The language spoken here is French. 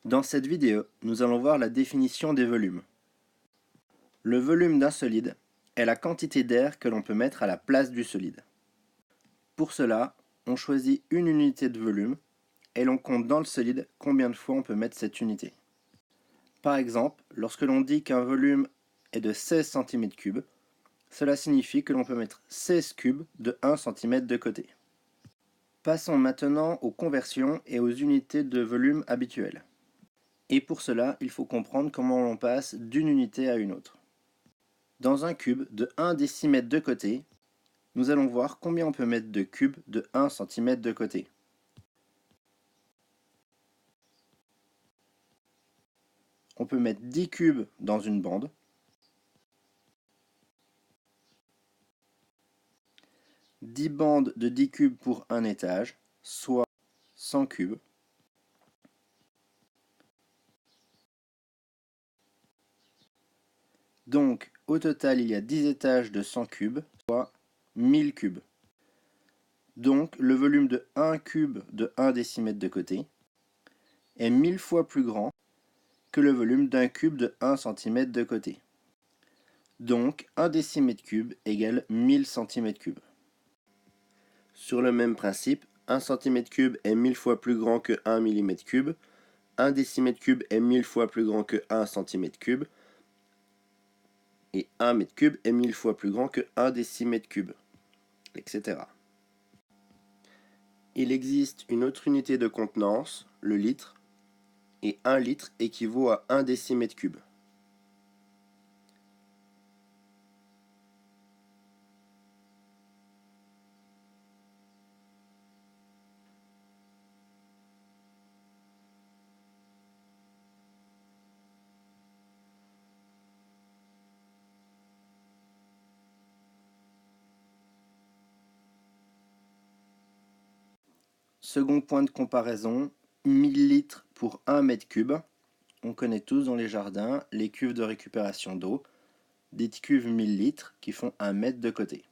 Dans cette vidéo, nous allons voir la définition des volumes. Le volume d'un solide est la quantité d'air que l'on peut mettre à la place du solide. Pour cela, on choisit une unité de volume et l'on compte dans le solide combien de fois on peut mettre cette unité. Par exemple, lorsque l'on dit qu'un volume est de 16 cm3, cela signifie que l'on peut mettre 16 cubes de 1 cm de côté. Passons maintenant aux conversions et aux unités de volume habituelles. Et pour cela, il faut comprendre comment on passe d'une unité à une autre. Dans un cube de 1 décimètre de côté, nous allons voir combien on peut mettre de cubes de 1 cm de côté. On peut mettre 10 cubes dans une bande, 10 bandes de 10 cubes pour un étage, soit 100 cubes. Donc, au total, il y a 10 étages de 100 cubes, soit 1000 cubes. Donc, le volume de 1 cube de 1 décimètre de côté est 1000 fois plus grand que le volume d'un cube de 1 cm de côté. Donc, 1 décimètre cube égale 1000 cm3. Sur le même principe, 1 cm3 est 1000 fois plus grand que 1 mm3, 1 décimètre cube est 1000 fois plus grand que 1 cm3, et 1 mètre cube est 1000 fois plus grand que 1 décimètre cube, etc. Il existe une autre unité de contenance, le litre, et 1 litre équivaut à 1 décimètre cube. Second point de comparaison, 1000 litres pour 1 mètre cube. On connaît tous dans les jardins les cuves de récupération d'eau, des cuves 1000 litres qui font 1 mètre de côté.